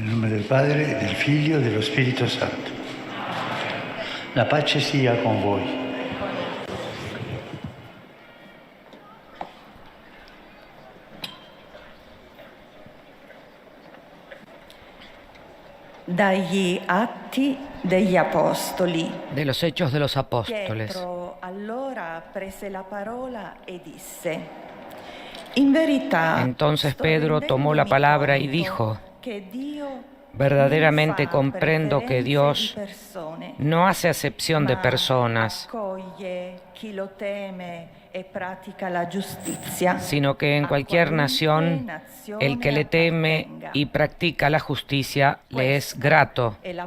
Nel nome del Padre, del Figlio e dello Spirito Santo. La pace sia con voi. Dagli Atti degli Apostoli. De los Hechos de los Apóstoles. Pietro allora prese la parola e disse: In verità, Entonces Pedro tomó la palabra y dijo: verdaderamente comprendo que Dios no hace acepción de personas, sino que en cualquier nación el que le teme y practica la justicia le es grato. Él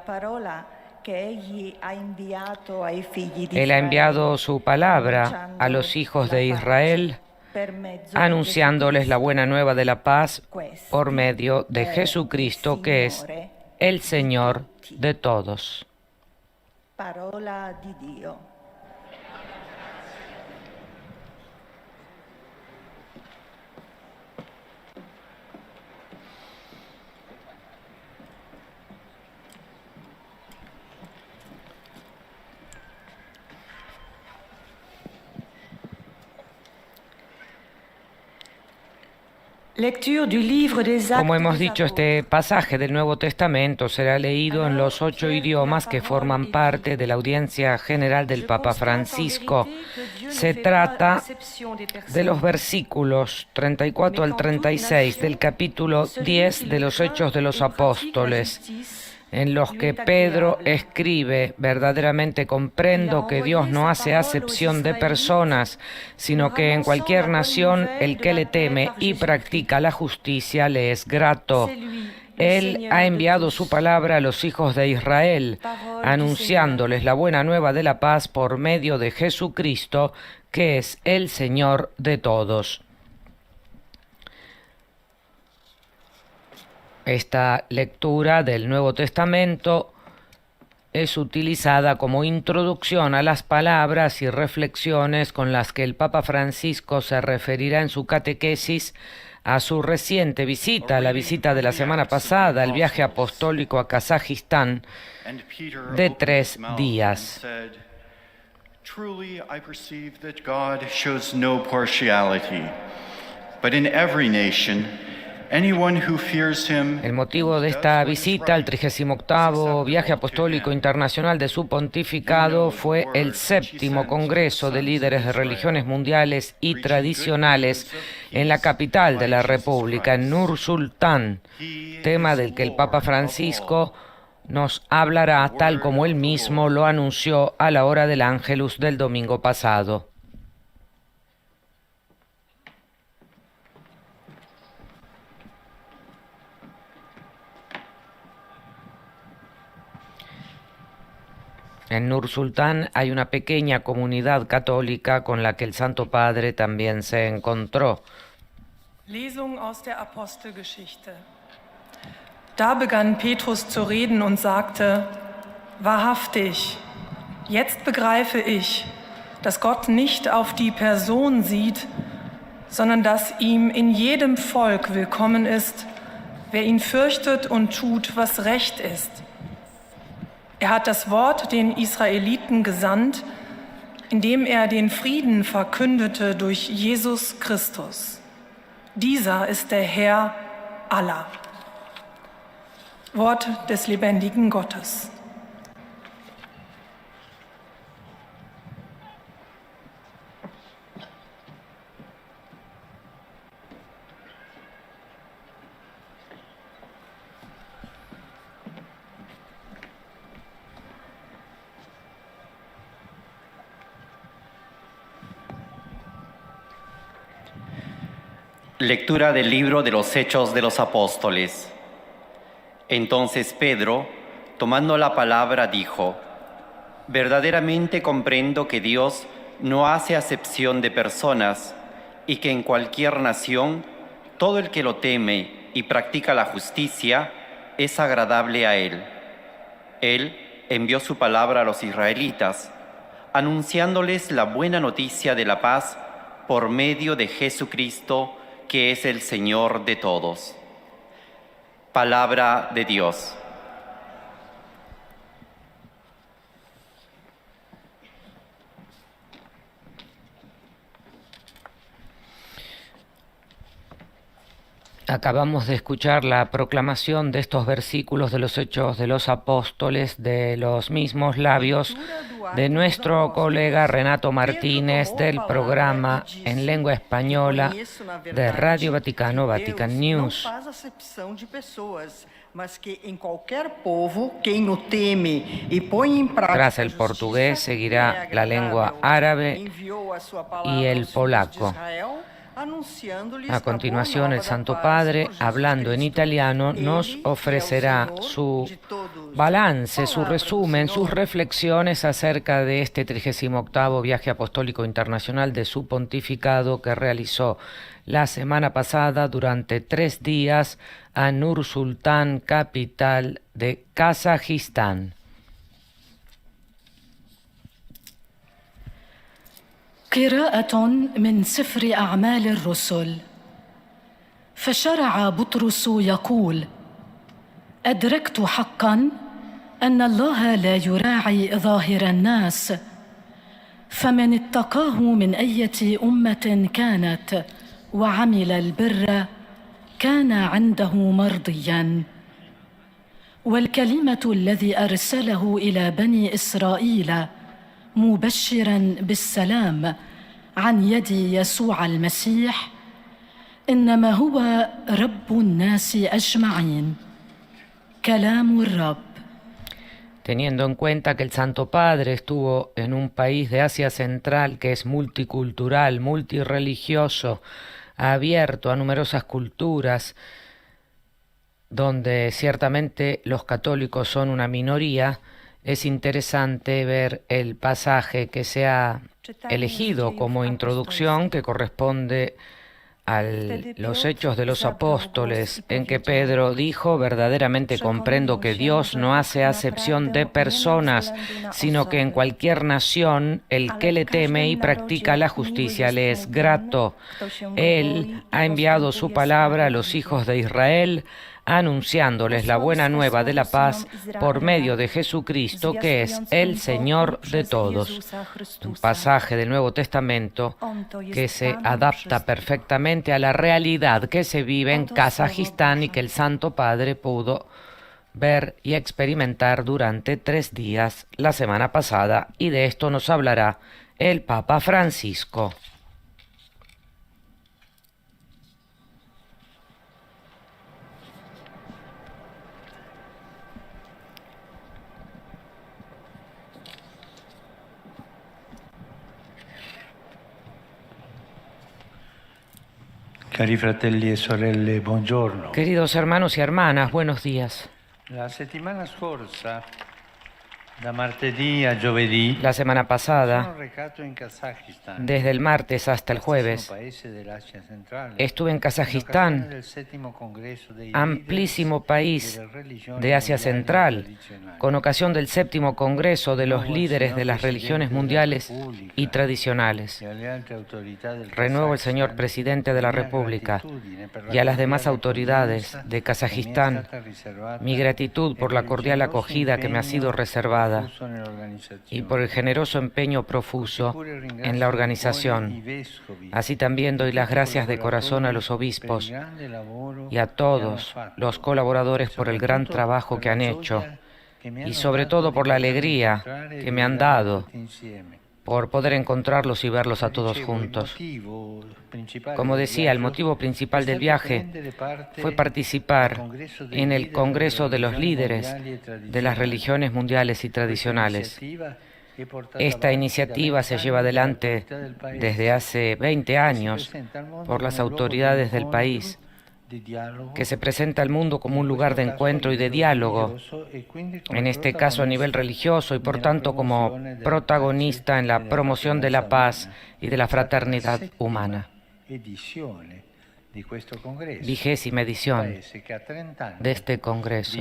ha enviado su palabra a los hijos de Israel, anunciándoles la buena nueva de la paz por medio de Jesucristo, que es el Señor de todos. Parola di Dio. Como hemos dicho, este pasaje del Nuevo Testamento será leído en los 8 idiomas que forman parte de la audiencia general del Papa Francisco. Se trata de los versículos 34 al 36 del capítulo 10 de los Hechos de los Apóstoles, en los que Pedro escribe: verdaderamente comprendo que Dios no hace acepción de personas, sino que en cualquier nación el que le teme y practica la justicia le es grato. Él ha enviado su palabra a los hijos de Israel, anunciándoles la buena nueva de la paz por medio de Jesucristo, que es el Señor de todos. Esta lectura del Nuevo Testamento es utilizada como introducción a las palabras y reflexiones con las que el Papa Francisco se referirá en su catequesis a su reciente visita, la visita de la semana pasada, el viaje apostólico a Kazajistán de 3 días. Truly, I perceive that God shows no partiality, but in every nation, anyone who fears him. El motivo de esta visita, el 38º viaje apostólico internacional de su pontificado, fue el 7º Congreso de Líderes de Religiones Mundiales y Tradicionales en la capital de la República, en Nur-Sultán, tema del que el Papa Francisco nos hablará tal como él mismo lo anunció a la hora del Ángelus del domingo pasado. En Nur-Sultán hay una pequeña comunidad católica con la que el Santo Padre también se encontró. Lesung aus der Apostelgeschichte. Da begann Petrus zu reden und sagte: Wahrhaftig, jetzt begreife ich, dass Gott nicht auf die Person sieht, sondern dass ihm in jedem Volk willkommen ist, wer ihn fürchtet und tut, was recht ist. Er hat das Wort den Israeliten gesandt, indem er den Frieden verkündete durch Jesus Christus. Dieser ist der Herr aller. Wort des lebendigen Gottes. Lectura del libro de los Hechos de los Apóstoles. Entonces Pedro, tomando la palabra, dijo: verdaderamente comprendo que Dios no hace acepción de personas y que en cualquier nación todo el que lo teme y practica la justicia es agradable a Él. Él envió su palabra a los israelitas, anunciándoles la buena noticia de la paz por medio de Jesucristo, que es el Señor de todos. Palabra de Dios. Acabamos de escuchar la proclamación de estos versículos de los Hechos de los Apóstoles de los mismos labios de nuestro colega Renato Martínez del programa en lengua española de Radio Vaticano, Vatican News. Tras el portugués seguirá la lengua árabe y el polaco. A continuación, el Santo Padre, hablando en italiano, nos ofrecerá su balance, su resumen, sus reflexiones acerca de este 38º viaje apostólico internacional de su pontificado que realizó la semana pasada durante 3 días a Nur Sultan, capital de Kazajistán. قراءة من سفر أعمال الرسل. فشرع بطرس يقول: أدركت حقا أن الله لا يراعي ظاهر الناس، فمن اتقاه من أية أمة كانت وعمل البر كان عنده مرضيا. والكلمة الذي أرسله إلى بني إسرائيل مبشرا بالسلام عن يد يسوع المسيح إنما هو رب الناس أجمعين. كلام الرب. Teniendo en cuenta que el Santo Padre estuvo en un país de Asia Central que es multicultural, multirreligioso, abierto a numerosas culturas, donde ciertamente los católicos son una minoría, es interesante ver el pasaje que se ha elegido como introducción, que corresponde a los Hechos de los Apóstoles, en que Pedro dijo: verdaderamente comprendo que Dios no hace acepción de personas, sino que en cualquier nación el que le teme y practica la justicia le es grato. Él ha enviado su palabra a los hijos de Israel, anunciándoles la buena nueva de la paz por medio de Jesucristo, que es el Señor de todos. Un pasaje del Nuevo Testamento que se adapta perfectamente a la realidad que se vive en Kazajistán y que el Santo Padre pudo ver y experimentar durante 3 días la semana pasada, y de esto nos hablará el Papa Francisco. Cari fratelli e sorelle, buongiorno. Queridos hermanos y hermanas, buenos días. La settimana scorsa, da martedì a giovedì, La semana pasada, sono recato in Kazakistan, desde el martes hasta el jueves, paese dell'Asia centrale, estuve en in Kazajistán, occasione del settimo congresso dei amplísimo país delle religioni de Asia mondiali Central, tradizionali. con ocasión del 7º Congreso de los líderes de las religiones mundiales y tradicionales. E alle altre autorità del Renuevo al señor presidente de la República y a las demás autoridades de Kazajistán mi gratitud por la cordial acogida que me ha sido reservada y por el generoso empeño profuso en la organización. Así también doy las gracias de corazón a los obispos y a todos los colaboradores por el gran trabajo que han hecho y sobre todo por la alegría que me han dado por poder encontrarlos y verlos a todos juntos. Como decía, el motivo principal del viaje fue participar en el Congreso de los Líderes de las Religiones Mundiales y Tradicionales. Esta iniciativa se lleva adelante desde hace 20 años por las autoridades del país, que se presenta al mundo como un lugar de encuentro y de diálogo, en este caso a nivel religioso y por tanto como protagonista en la promoción de la paz y de la fraternidad humana. 20ª edición de este Congreso.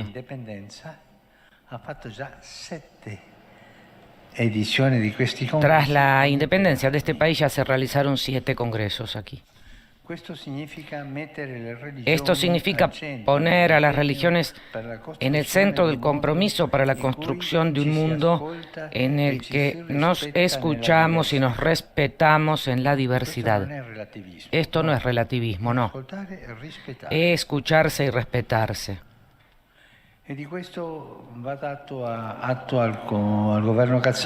Tras la independencia de este país ya se realizaron 7 congresos aquí. Esto significa poner a las religiones en el centro del compromiso para la construcción de un mundo en el que nos escuchamos y nos respetamos en la diversidad. Esto no es relativismo, no. Es escucharse y respetarse.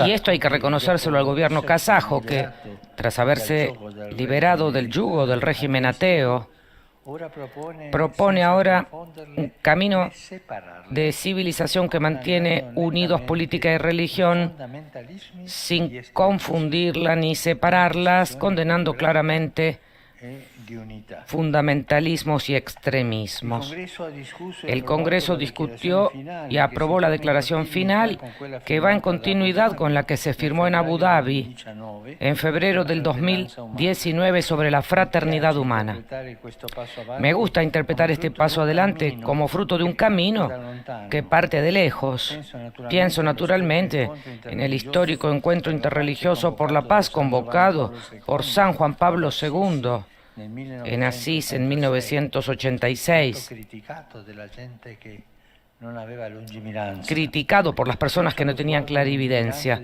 Y esto hay que reconocérselo al gobierno kazajo, que tras haberse liberado del yugo del régimen ateo, propone ahora un camino de civilización que mantiene unidos política y religión sin confundirla ni separarlas, condenando claramente fundamentalismos y extremismos. El Congreso discutió y aprobó la declaración final, que va en continuidad con la que se firmó en Abu Dhabi en febrero del 2019 sobre la fraternidad humana. Me gusta interpretar este paso adelante como fruto de un camino que parte de lejos. Pienso naturalmente en el histórico encuentro interreligioso por la paz convocado por San Juan Pablo II en Asís en 1986, criticado por las personas que no tenían clarividencia.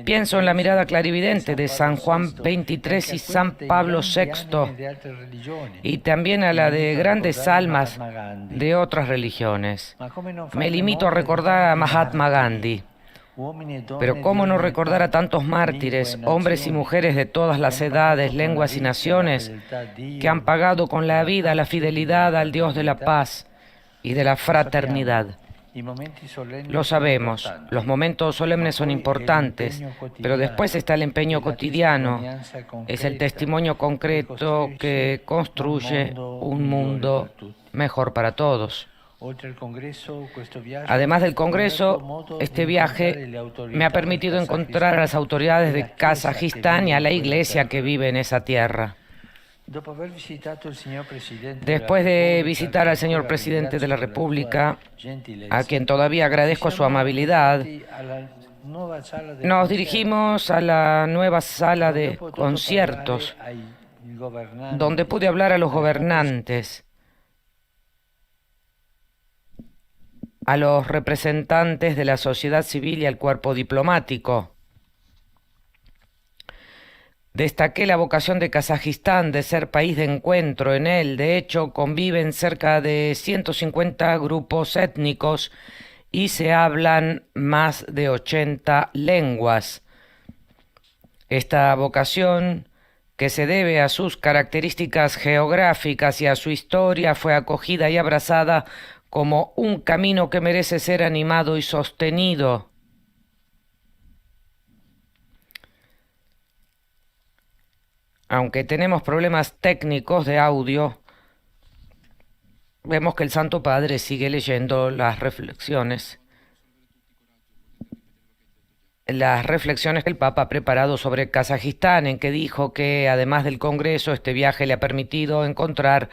Pienso en la mirada clarividente de San Juan XXIII y San Pablo VI, y también a la de grandes almas de otras religiones. Me limito a recordar a Mahatma Gandhi. Pero ¿cómo no recordar a tantos mártires, hombres y mujeres de todas las edades, lenguas y naciones, que han pagado con la vida la fidelidad al Dios de la paz y de la fraternidad? Lo sabemos, los momentos solemnes son importantes, pero después está el empeño cotidiano, es el testimonio concreto que construye un mundo mejor para todos. Además del Congreso, este viaje me ha permitido encontrar a las autoridades de Kazajistán y a la iglesia que vive en esa tierra. Después de visitar al señor presidente de la República, a quien todavía agradezco su amabilidad, nos dirigimos a la nueva sala de conciertos, donde pude hablar a los gobernantes, a los representantes de la sociedad civil y al cuerpo diplomático. Destaqué la vocación de Kazajistán de ser país de encuentro. En él, de hecho, conviven cerca de 150 grupos étnicos y se hablan más de 80 lenguas. Esta vocación, que se debe a sus características geográficas y a su historia, fue acogida y abrazada como un camino que merece ser animado y sostenido. Aunque tenemos problemas técnicos de audio, vemos que el Santo Padre sigue leyendo las reflexiones que el Papa ha preparado sobre Kazajistán, en que dijo que además del Congreso, este viaje le ha permitido encontrar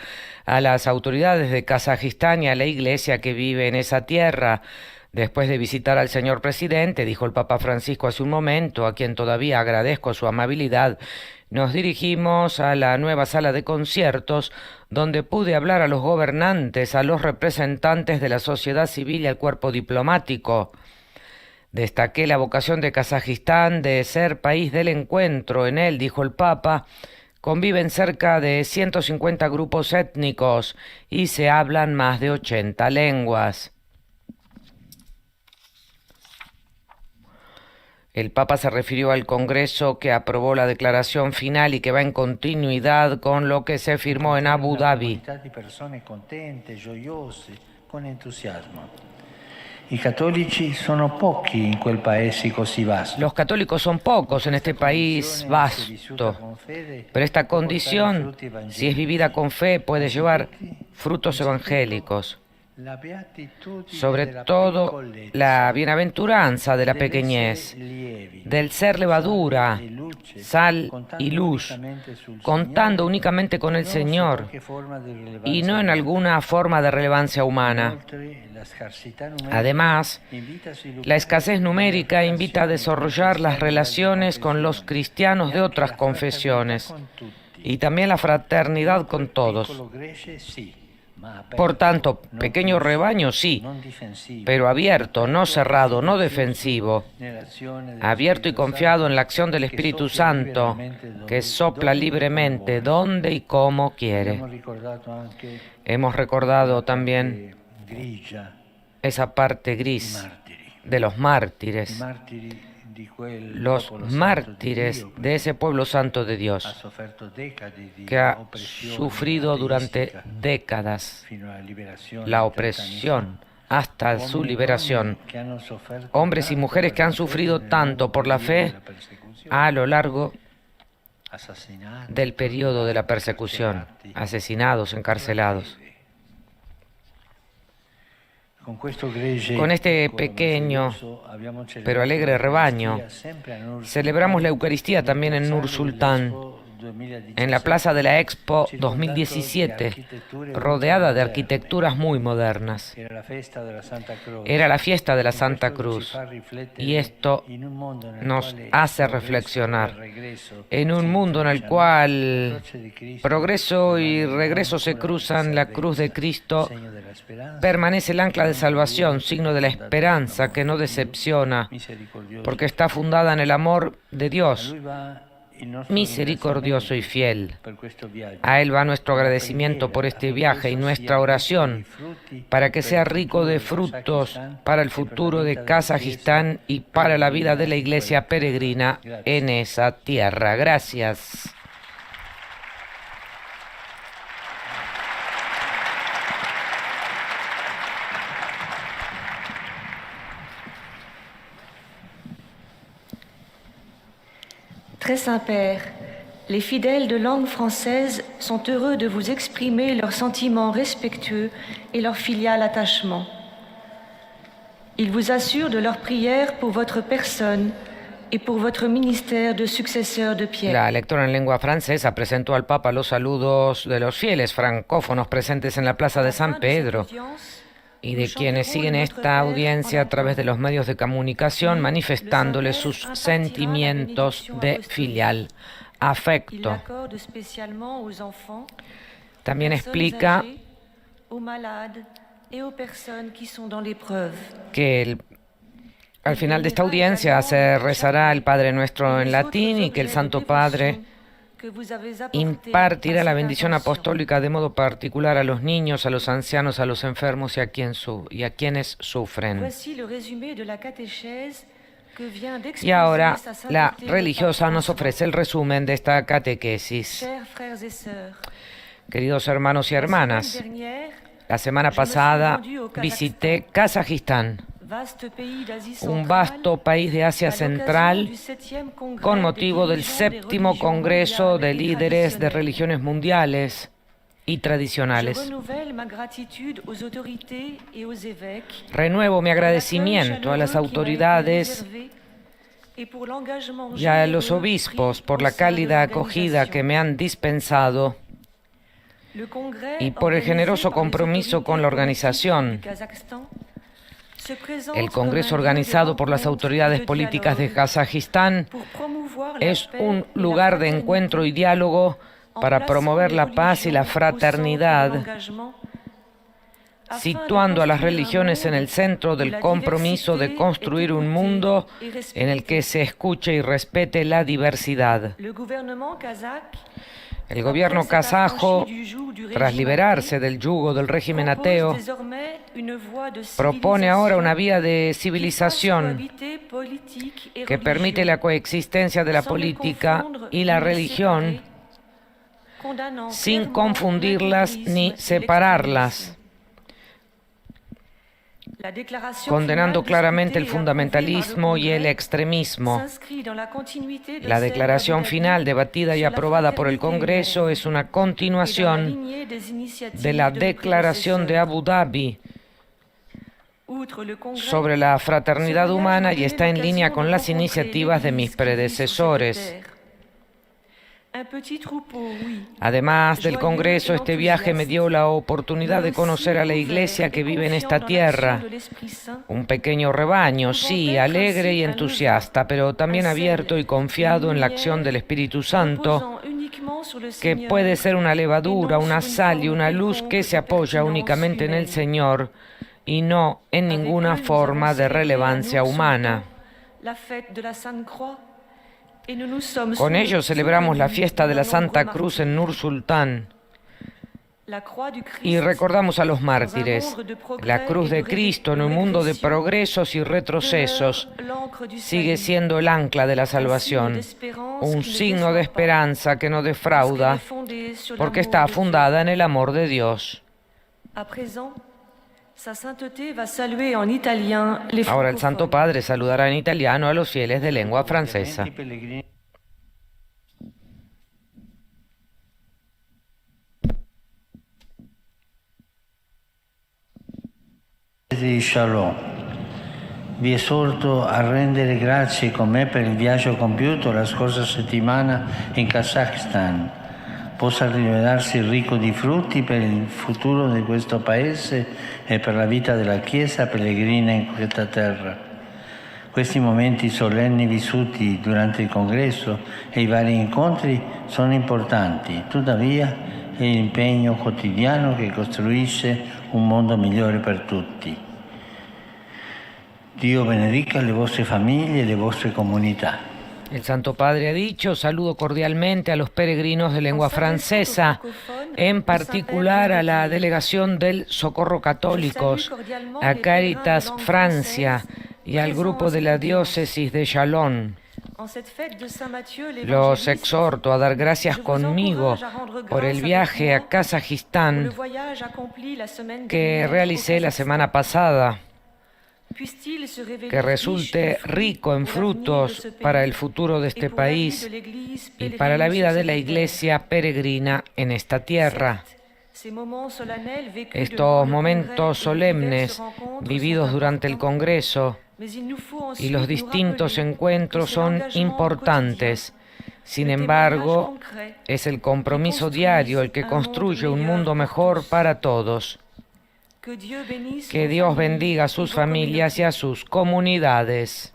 a las autoridades de Kazajistán y a la iglesia que vive en esa tierra. Después de visitar al señor presidente, dijo el Papa Francisco hace un momento, a quien todavía agradezco su amabilidad, nos dirigimos a la nueva sala de conciertos, donde pude hablar a los gobernantes, a los representantes de la sociedad civil y al cuerpo diplomático. Destaqué la vocación de Kazajistán de ser país del encuentro. En él, dijo el Papa, conviven cerca de 150 grupos étnicos y se hablan más de 80 lenguas. El Papa se refirió al Congreso que aprobó la declaración final y que va en continuidad con lo que se firmó en Abu Dhabi. Los católicos son pocos en este país vasto, pero esta condición, si es vivida con fe, puede llevar frutos evangélicos. Sobre todo la bienaventuranza de la pequeñez, del ser levadura, sal y luz, contando únicamente con el Señor y no en alguna forma de relevancia humana. Además, la escasez numérica invita a desarrollar las relaciones con los cristianos de otras confesiones y también la fraternidad con todos. Por tanto, pequeño rebaño sí, pero abierto, no cerrado, no defensivo, abierto y confiado en la acción del Espíritu Santo, que sopla libremente donde y como quiere. Hemos recordado también esa parte gris de los mártires, los mártires de ese pueblo santo de Dios, que ha sufrido durante décadas la opresión hasta su liberación. Hombres y mujeres que han sufrido tanto por la fe a lo largo del periodo de la persecución, asesinados, encarcelados. Con este pequeño pero alegre rebaño celebramos la Eucaristía también en Nur Sultán, en la plaza de la Expo 2017, rodeada de arquitecturas muy modernas. Era la fiesta de la Santa Cruz, y esto nos hace reflexionar. En un mundo en el cual progreso y regreso se cruzan, la cruz de Cristo permanece el ancla de salvación, signo de la esperanza que no decepciona, porque está fundada en el amor de Dios, misericordioso y fiel. A Él va nuestro agradecimiento por este viaje y nuestra oración para que sea rico de frutos para el futuro de Kazajistán y para la vida de la Iglesia peregrina en esa tierra. Gracias. Très Saint-Père, les fidèles de langue française sont heureux de vous exprimer leurs sentiments respectueux et leur filial attachement. Ils vous assurent de leur prière pour votre personne y por votre ministère de successeur de Pierre. La lectora en lengua francesa presentó al Papa los saludos de los fieles francófonos presentes en la Plaza de San Pedro y de quienes siguen esta audiencia a través de los medios de comunicación, manifestándoles sus sentimientos de filial afecto. También explica que al final de esta audiencia se rezará el Padre Nuestro en latín y que el Santo Padre impartirá la bendición apostólica de modo particular a los niños, a los ancianos, a los enfermos y a quienes sufren. Y ahora la religiosa nos ofrece el resumen de esta catequesis. Queridos hermanos y hermanas, la semana pasada visité Kazajistán, un vasto país de Asia Central, con motivo del 7º Congreso de Líderes de Religiones Mundiales y Tradicionales. Renuevo mi agradecimiento a las autoridades y a los obispos por la cálida acogida que me han dispensado y por el generoso compromiso con la organización. El Congreso organizado por las autoridades políticas de Kazajistán es un lugar de encuentro y diálogo para promover la paz y la fraternidad, situando a las religiones en el centro del compromiso de construir un mundo en el que se escuche y respete la diversidad. El gobierno kazajo, tras liberarse del yugo del régimen ateo, propone ahora una vía de civilización que permite la coexistencia de la política y la religión sin confundirlas ni separarlas, condenando claramente el fundamentalismo y el extremismo. La declaración final, debatida y aprobada por el Congreso, es una continuación de la Declaración de Abu Dhabi sobre la fraternidad humana y está en línea con las iniciativas de mis predecesores. Además del Congreso, este viaje me dio la oportunidad de conocer a la Iglesia que vive en esta tierra. Un pequeño rebaño, sí, alegre y entusiasta, pero también abierto y confiado en la acción del Espíritu Santo, que puede ser una levadura, una sal y una luz que se apoya únicamente en el Señor y no en ninguna forma de relevancia humana. Con ello celebramos la fiesta de la Santa Cruz en Nur Sultán y recordamos a los mártires. La cruz de Cristo en un mundo de progresos y retrocesos sigue siendo el ancla de la salvación, un signo de esperanza que no defrauda porque está fundada en el amor de Dios. Ahora el Santo Padre saludará en italiano a los fieles de lengua francesa. Di Shalom, vi esorto a rendere grazie con me per il viaggio compiuto la scorsa settimana in Kazakistan. Possa rivelarsi ricco di frutti per il futuro di questo paese e per la vita della Chiesa pellegrina in questa terra. Questi momenti solenni vissuti durante il congresso e i vari incontri sono importanti, tuttavia è l'impegno quotidiano che costruisce un mondo migliore per tutti. Dio benedica le vostre famiglie e le vostre comunità. El Santo Padre ha dicho: saludo cordialmente a los peregrinos de lengua francesa, en particular a la delegación del Socorro Católicos, a Caritas Francia y al grupo de la diócesis de Chalon. Los exhorto a dar gracias conmigo por el viaje a Kazajistán que realicé la semana pasada, que resulte rico en frutos para el futuro de este país y para la vida de la Iglesia peregrina en esta tierra. Estos momentos solemnes vividos durante el Congreso y los distintos encuentros son importantes. Sin embargo, es el compromiso diario el que construye un mundo mejor para todos. Que Dios bendiga a sus familias y a sus comunidades.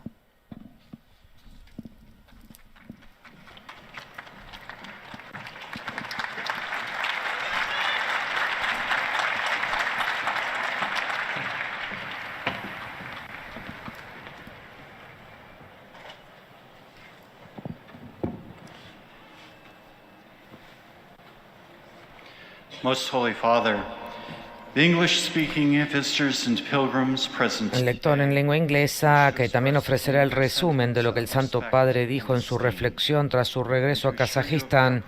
Most Holy Father, the English-speaking visitors and pilgrims present. El lector en lengua inglesa, que también ofrecerá el resumen de lo que el Santo Padre dijo en su reflexión tras su regreso a Kazajistán,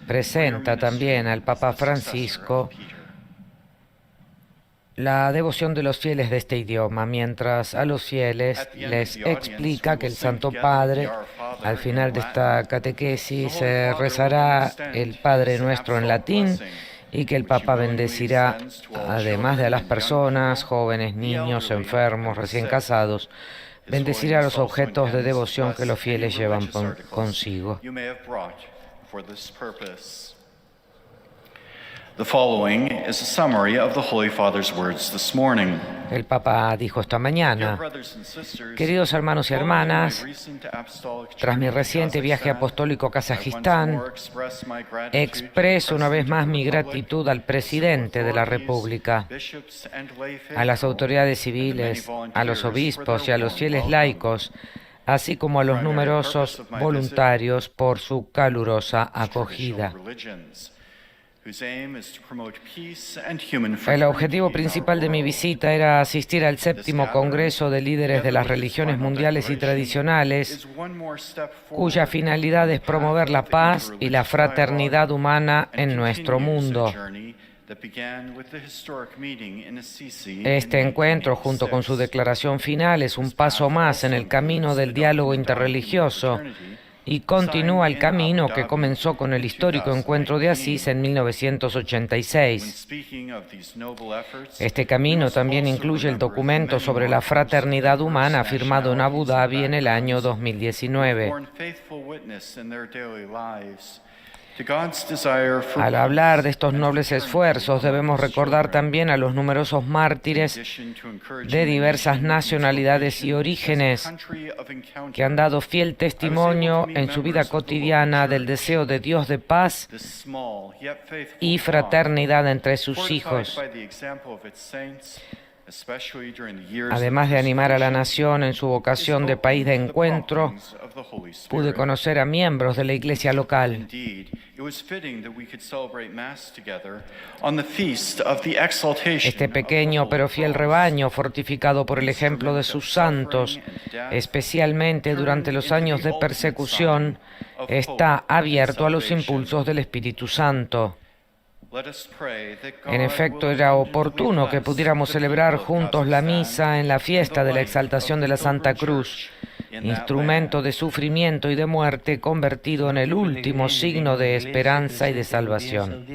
presenta también al Papa Francisco la devoción de los fieles de este idioma, mientras a los fieles les explica que el Santo Padre, al final de esta catequesis, rezará el Padre Nuestro en latín y que el Papa bendecirá, además de a las personas, jóvenes, niños, enfermos, recién casados, bendecirá los objetos de devoción que los fieles llevan consigo. The following is a summary of the Holy Father's words this morning. El Papa dijo esta mañana: queridos hermanos y hermanas, tras mi reciente viaje apostólico a Kazajistán, expreso una vez más mi gratitud al presidente de la República, a las autoridades civiles, a los obispos y a los fieles laicos, así como a los numerosos voluntarios por su calurosa acogida. El objetivo principal de mi visita era asistir al 7º Congreso de Líderes de las Religiones Mundiales y Tradicionales, cuya finalidad es promover la paz y la fraternidad humana en nuestro mundo. Este encuentro, junto con su declaración final, es un paso más en el camino del diálogo interreligioso y continúa el camino que comenzó con el histórico encuentro de Asís en 1986. Este camino también incluye el documento sobre la fraternidad humana firmado en Abu Dhabi en el año 2019. Al hablar de estos nobles esfuerzos, debemos recordar también a los numerosos mártires de diversas nacionalidades y orígenes que han dado fiel testimonio en su vida cotidiana del deseo de Dios de paz y fraternidad entre sus hijos. Además de animar a la nación en su vocación de país de encuentro, pude conocer a miembros de la iglesia local. Este pequeño pero fiel rebaño, fortificado por el ejemplo de sus santos, especialmente durante los años de persecución, está abierto a los impulsos del Espíritu Santo. En efecto, era oportuno que pudiéramos celebrar juntos la misa en la fiesta de la exaltación de la Santa Cruz, instrumento de sufrimiento y de muerte convertido en el último signo de esperanza y de salvación.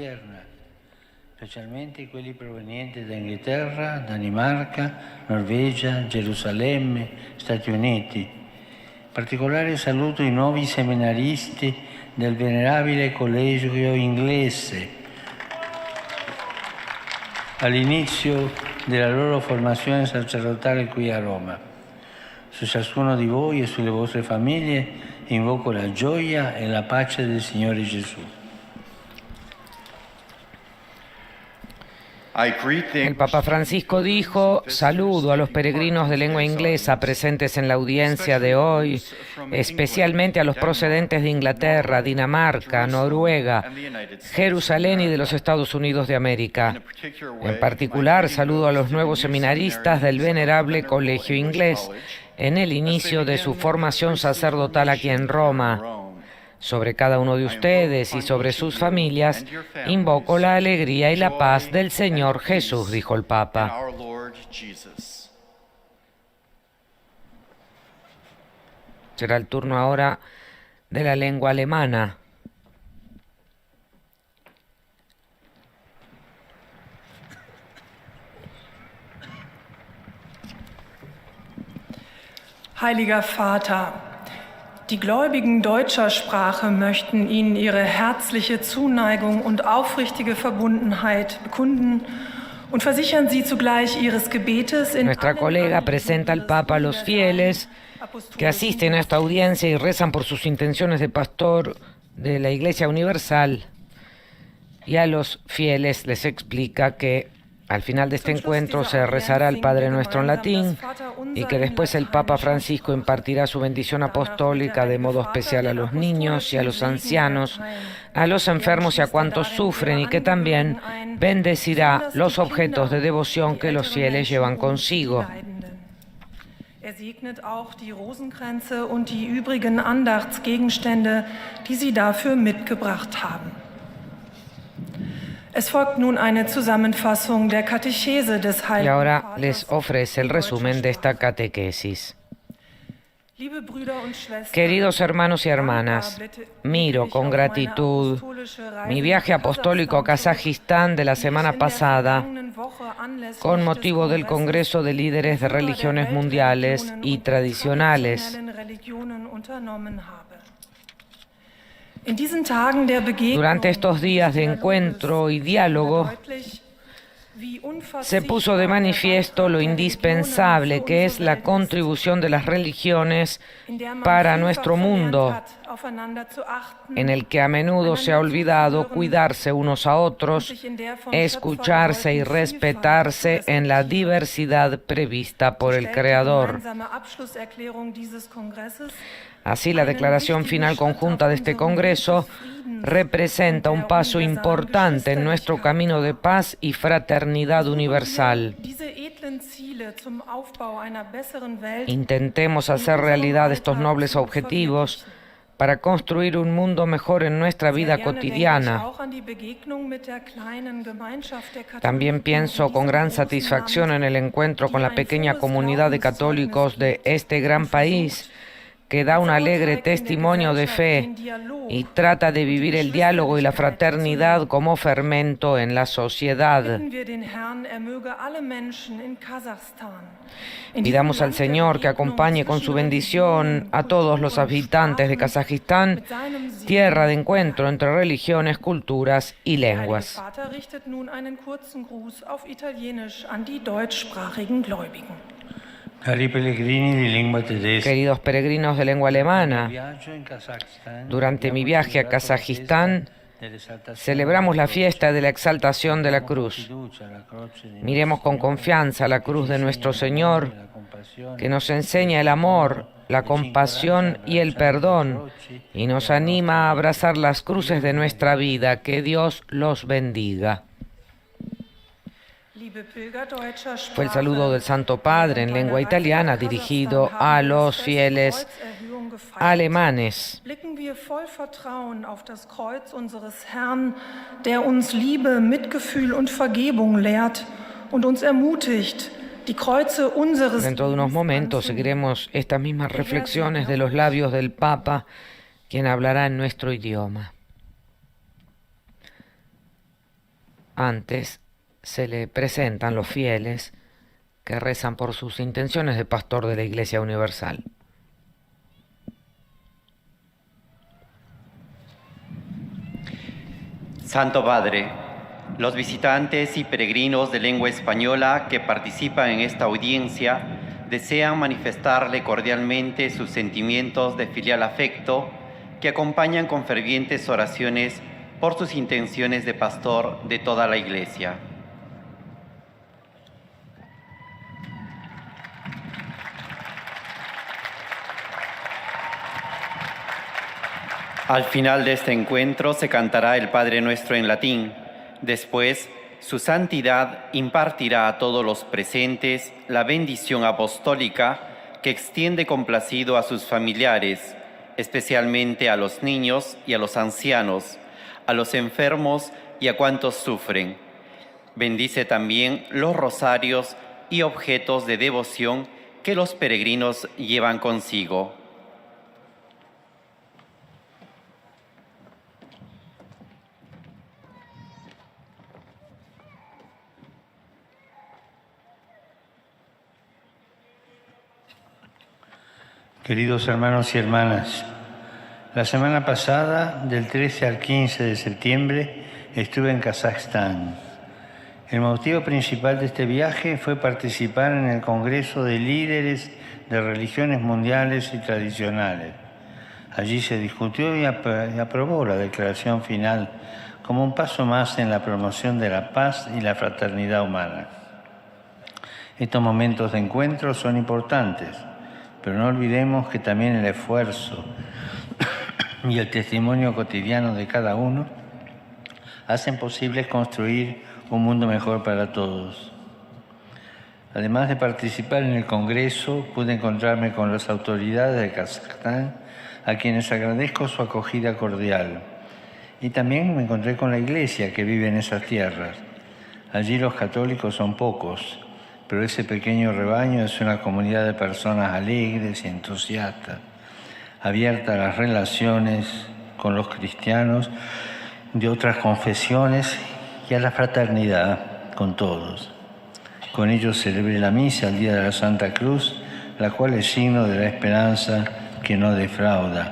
Specialmente quelli provenienti da Inghilterra, Danimarca, Norvegia, Gerusalemme, Stati Uniti. Particolare saluto i nuovi seminaristi del venerabile collegio inglese all'inizio della loro formazione sacerdotale qui a Roma. Su ciascuno di voi e sulle vostre famiglie invoco la gioia e la pace del Signore Gesù. El Papa Francisco dijo: saludo a los peregrinos de lengua inglesa presentes en la audiencia de hoy, especialmente a los procedentes de Inglaterra, Dinamarca, Noruega, Jerusalén y de los Estados Unidos de América. En particular, saludo a los nuevos seminaristas del venerable Colegio Inglés en el inicio de su formación sacerdotal aquí en Roma. Sobre cada uno de ustedes y sobre sus familias, invoco la alegría y la paz del Señor Jesús, dijo el Papa. Será el turno ahora de la lengua alemana. Heiliger Vater, die Gläubigen deutscher Sprache möchten Ihnen ihre herzliche Zuneigung und aufrichtige Verbundenheit bekunden und versichern Sie zugleich Ihres Gebetes in Nuestra colega presenta al Papa a los fieles que asisten a esta audiencia y rezan por sus intenciones de pastor de la Iglesia Universal, y a los fieles les explica que al final de este encuentro se rezará el Padre Nuestro en latín y que después el Papa Francisco impartirá su bendición apostólica de modo especial a los niños y a los ancianos, a los enfermos y a cuantos sufren, y que también bendecirá los objetos de devoción que los fieles llevan consigo. segnet auch die Rosenkränze und die übrigen Andachtsgegenstände, die Sie dafür mitgebracht haben. Es folgt nun eine Zusammenfassung der Katechese des Heiligen Y ahora Vaters. les ofrece el resumen de esta catequesis. Liebe Brüder und Schwestern, Queridos hermanos y hermanas, miro con gratitud mi viaje apostólico a Kazajistán de la semana pasada con motivo del Congreso de Líderes de Religiones Mundiales y Tradicionales. Durante estos días de encuentro y diálogo, se puso de manifiesto lo indispensable que es la contribución de las religiones para nuestro mundo, en el que a menudo se ha olvidado cuidarse unos a otros, escucharse y respetarse en la diversidad prevista por el Creador. Así, la declaración final conjunta de este Congreso representa un paso importante en nuestro camino de paz y fraternidad universal. Intentemos hacer realidad estos nobles objetivos para construir un mundo mejor en nuestra vida cotidiana. También pienso con gran satisfacción en el encuentro con la pequeña comunidad de católicos de este gran país, que da un alegre testimonio de fe y trata de vivir el diálogo y la fraternidad como fermento en la sociedad. Pidamos al Señor que acompañe con su bendición a todos los habitantes de Kazajistán, tierra de encuentro entre religiones, culturas y lenguas. Queridos peregrinos de lengua alemana, durante mi viaje a Kazajistán celebramos la fiesta de la exaltación de la cruz. Miremos con confianza la cruz de nuestro Señor, que nos enseña el amor, la compasión y el perdón, y nos anima a abrazar las cruces de nuestra vida. Que Dios los bendiga. Fue el saludo del Santo Padre en lengua italiana dirigido a los fieles alemanes. Blicken wir voll Vertrauen auf das Kreuz unseres Herrn, der uns Liebe, Mitgefühl und Vergebung lehrt und uns ermutigt, die Kreuze unseres Dentro de unos momentos seguiremos estas mismas reflexiones de los labios del Papa, quien hablará en nuestro idioma. Antes se le presentan los fieles que rezan por sus intenciones de pastor de la Iglesia Universal. Santo Padre, los visitantes y peregrinos de lengua española que participan en esta audiencia desean manifestarle cordialmente sus sentimientos de filial afecto que acompañan con fervientes oraciones por sus intenciones de pastor de toda la Iglesia. Al final de este encuentro se cantará el Padre Nuestro en latín. Después, su santidad impartirá a todos los presentes la bendición apostólica que extiende complacido a sus familiares, especialmente a los niños y a los ancianos, a los enfermos y a cuantos sufren. Bendice también los rosarios y objetos de devoción que los peregrinos llevan consigo. Queridos hermanos y hermanas, la semana pasada, del 13 al 15 de septiembre, estuve en Kazajstán. El motivo principal de este viaje fue participar en el Congreso de Líderes de Religiones Mundiales y Tradicionales. Allí se discutió y aprobó la declaración final como un paso más en la promoción de la paz y la fraternidad humana. Estos momentos de encuentro son importantes, pero no olvidemos que también el esfuerzo y el testimonio cotidiano de cada uno hacen posible construir un mundo mejor para todos. Además de participar en el Congreso, pude encontrarme con las autoridades de Kazajstán, a quienes agradezco su acogida cordial. Y también me encontré con la Iglesia que vive en esas tierras. Allí los católicos son pocos, pero ese pequeño rebaño es una comunidad de personas alegres y entusiastas, abierta a las relaciones con los cristianos de otras confesiones y a la fraternidad con todos. Con ellos celebré la misa el día de la Santa Cruz, la cual es signo de la esperanza que no defrauda,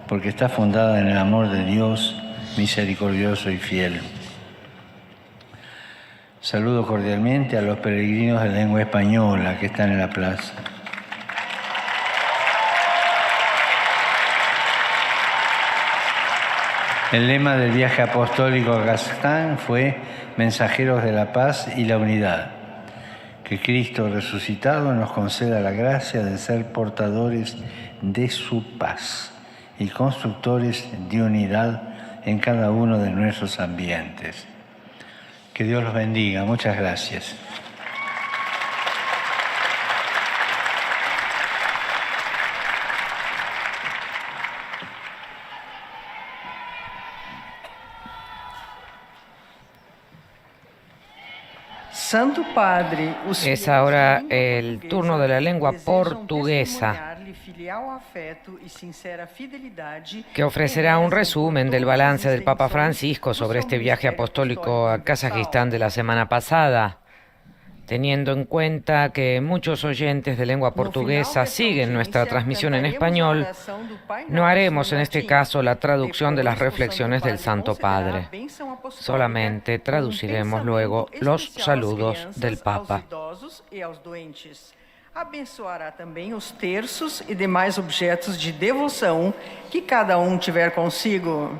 porque está fundada en el amor de Dios misericordioso y fiel. Saludo cordialmente a los peregrinos de lengua española que están en la plaza. El lema del viaje apostólico a Kazajstán fue Mensajeros de la Paz y la Unidad. Que Cristo resucitado nos conceda la gracia de ser portadores de su paz y constructores de unidad en cada uno de nuestros ambientes. Que Dios los bendiga. Muchas gracias. Es ahora el turno de la lengua portuguesa. que ofrecerá un resumen del balance del Papa Francisco sobre este viaje apostólico a Kazajistán de la semana pasada, teniendo en cuenta que muchos oyentes de lengua portuguesa siguen nuestra transmisión en español. No haremos en este caso la traducción de las reflexiones del Santo Padre. Solamente traduciremos luego los saludos del Papa. Abençoará também os terços e demais objetos de devoção que cada tiver consigo.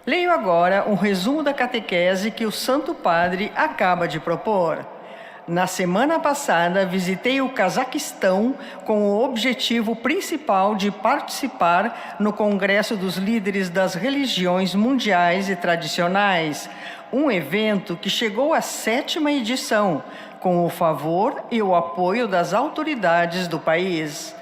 Leio agora um resumo da catequese que o Santo Padre acaba de propor. Na semana passada, visitei o Cazaquistão com o objetivo principal de participar no Congresso dos Líderes das Religiões Mundiais e Tradicionais, um evento que chegou à 7ª edição, com o favor e o apoio das autoridades do país.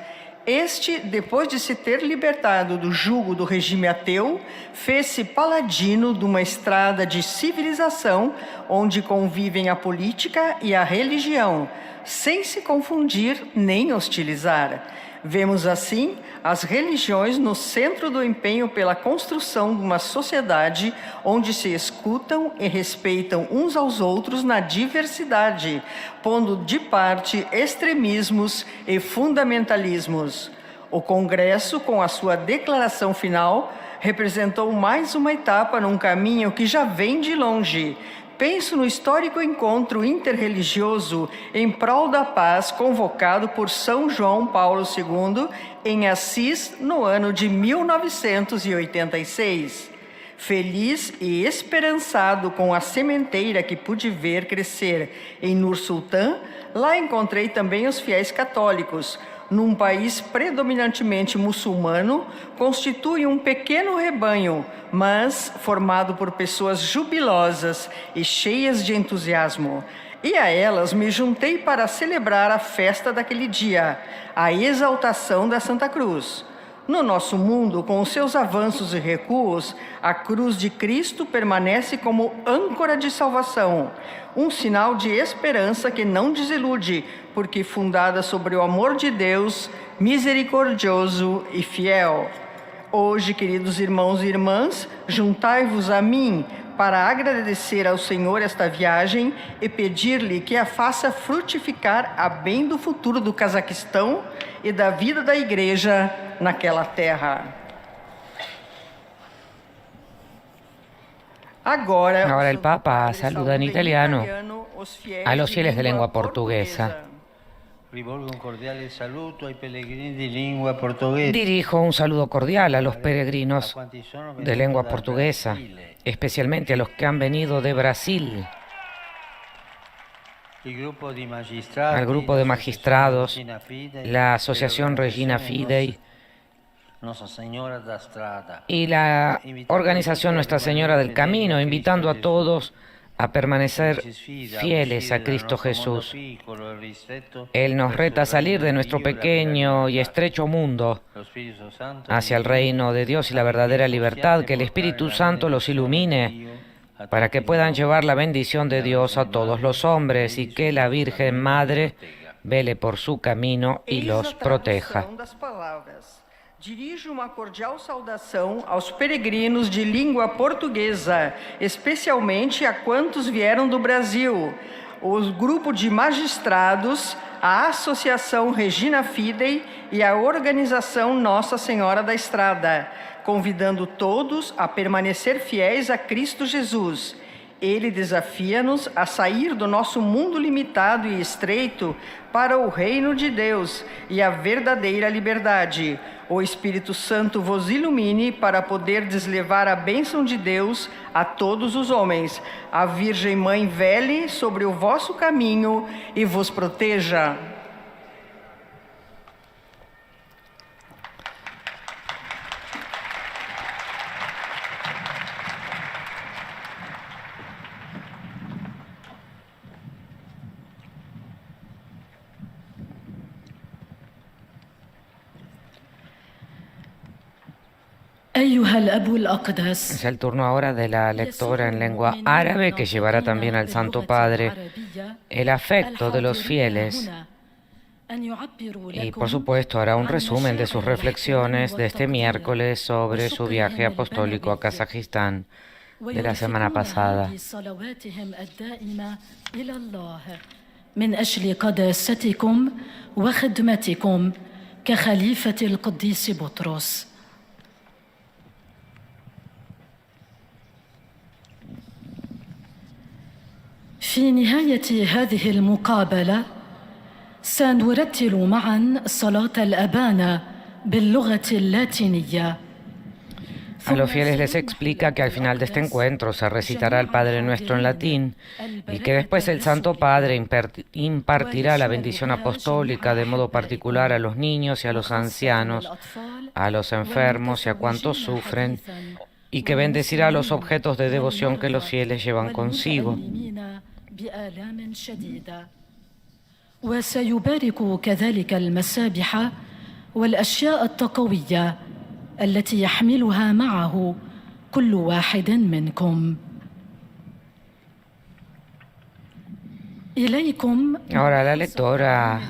Este, depois de se ter libertado do jugo do regime ateu, fez-se paladino de uma estrada de civilização onde convivem a política e a religião, sem se confundir nem hostilizar. Vemos assim as religiões no centro do empenho pela construção de uma sociedade onde se escutam e respeitam uns aos outros na diversidade, pondo de parte extremismos e fundamentalismos. O Congresso, com a sua declaração final, representou mais uma etapa num caminho que já vem de longe. Penso no histórico encontro interreligioso em prol da paz convocado por São João Paulo II em Assis no ano de 1986. Feliz e esperançado com a sementeira que pude ver crescer em Nur Sultan, lá encontrei também os fiéis católicos. Num país predominantemente muçulmano, constitui um pequeno rebanho, mas formado por pessoas jubilosas e cheias de entusiasmo. E a elas me juntei para celebrar a festa daquele dia, a exaltação da Santa Cruz. No nosso mundo, com os seus avanços e recuos, a cruz de Cristo permanece como âncora de salvação, um sinal de esperança que não desilude, porque fundada sobre o amor de Deus, misericordioso e fiel. Hoje, queridos irmãos e irmãs, juntai-vos a mim para agradecer ao Senhor esta viagem e pedir-lhe que a faça frutificar a bem do futuro do Cazaquistão e da vida da Igreja naquela terra. Ahora el Papa saluda en italiano a los fieles de lengua portuguesa. Dirijo un saludo cordial a los peregrinos de lengua portuguesa, especialmente a los que han venido de Brasil, al grupo de magistrados, la Asociación Regina Fidei y la organización Nuestra Señora del Camino, invitando a todos a permanecer fieles a Cristo Jesús. Él nos reta a salir de nuestro pequeño y estrecho mundo hacia el reino de Dios y la verdadera libertad, que el Espíritu Santo los ilumine para que puedan llevar la bendición de Dios a todos los hombres y que la Virgen Madre vele por su camino y los proteja. Dirijo uma cordial saudação aos peregrinos de língua portuguesa, especialmente a quantos vieram do Brasil, o grupo de magistrados, a Associação Regina Fidei e a organização Nossa Senhora da Estrada, convidando todos a permanecer fiéis a Cristo Jesus. Ele desafia-nos a sair do nosso mundo limitado e estreito para o reino de Deus e a verdadeira liberdade. O Espírito Santo vos ilumine para poderdes levar a bênção de Deus a todos os homens. A Virgem Mãe vele sobre o vosso caminho e vos proteja. Es el turno ahora de la lectora en lengua árabe, que llevará también al Santo Padre el afecto de los fieles Y por supuesto hará un resumen de sus reflexiones de este miércoles sobre su viaje apostólico a Kazajistán de la semana pasada. من أجل قداستكم وخدمتكم كخليفة القديس بطرس. في نهاية هذه المقابلة سنرتل معا صلاة الأبانا باللغة اللاتينية. A los fieles les explica que al final de este encuentro se recitará el Padre Nuestro en latín y que después el Santo Padre impartirá la bendición apostólica de modo particular a los niños y a los ancianos, a los enfermos y a cuantos sufren, y que bendecirá los objetos de devoción que los fieles llevan consigo. وسيبارك كذلك المسابح والأشياء التقوية التي يحملها معه كل واحد منكم. Ahora la lectora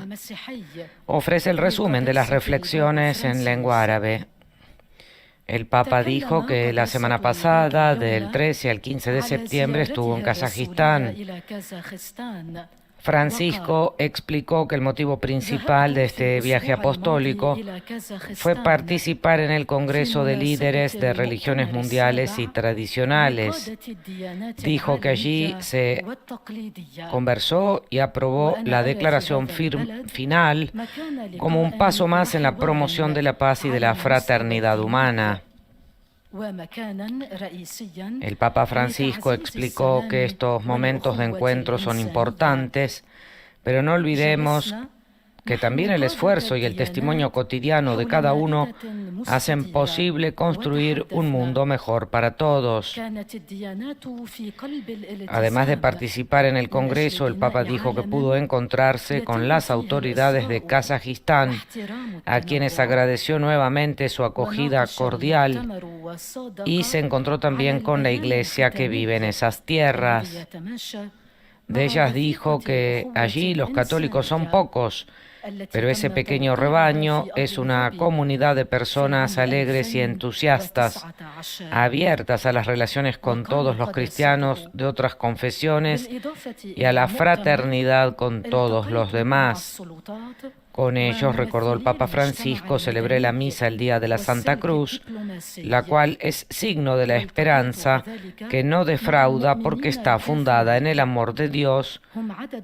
ofrece el resumen de las reflexiones en lengua árabe. El Papa dijo que la semana pasada, del 13 al 15 de septiembre, estuvo en Kazajistán. Francisco explicó que el motivo principal de este viaje apostólico fue participar en el Congreso de Líderes de Religiones Mundiales y Tradicionales. Dijo que allí se conversó y aprobó la declaración final como un paso más en la promoción de la paz y de la fraternidad humana. El Papa Francisco explicó que estos momentos de encuentro son importantes, pero no olvidemos que también el esfuerzo y el testimonio cotidiano de cada uno hacen posible construir un mundo mejor para todos. Además de participar en el Congreso, el Papa dijo que pudo encontrarse con las autoridades de Kazajistán, a quienes agradeció nuevamente su acogida cordial, y se encontró también con la iglesia que vive en esas tierras. De ellas dijo que allí los católicos son pocos, pero ese pequeño rebaño es una comunidad de personas alegres y entusiastas, abiertas a las relaciones con todos los cristianos de otras confesiones y a la fraternidad con todos los demás. Con ellos, recordó el Papa Francisco, celebré la misa el día de la Santa Cruz, la cual es signo de la esperanza que no defrauda porque está fundada en el amor de Dios,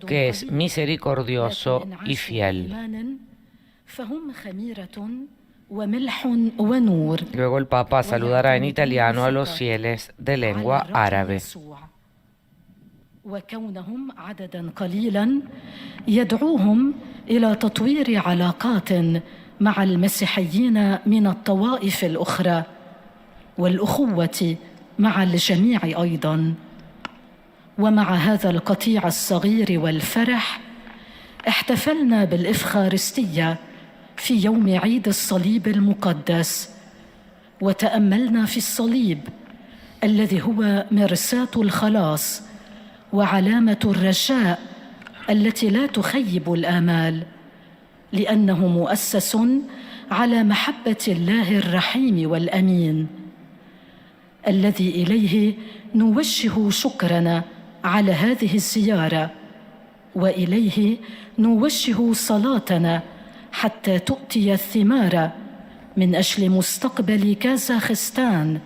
que es misericordioso y fiel. Luego el Papa saludará en italiano a los fieles de lengua árabe. وكونهم عددا قليلا يدعوهم إلى تطوير علاقات مع المسيحيين من الطوائف الأخرى والأخوة مع الجميع أيضا. ومع هذا القطيع الصغير والفرح احتفلنا بالإفخارستية في يوم عيد الصليب المقدس وتأملنا في الصليب الذي هو مرساة الخلاص وعلامة الرجاء التي لا تخيب الآمال، لأنه مؤسس على محبة الله الرحيم والأمين الذي إليه نوجه شكرنا على هذه الزيارة، وإليه نوجه صلاتنا حتى تؤتي الثمار من أجل مستقبل كازاخستان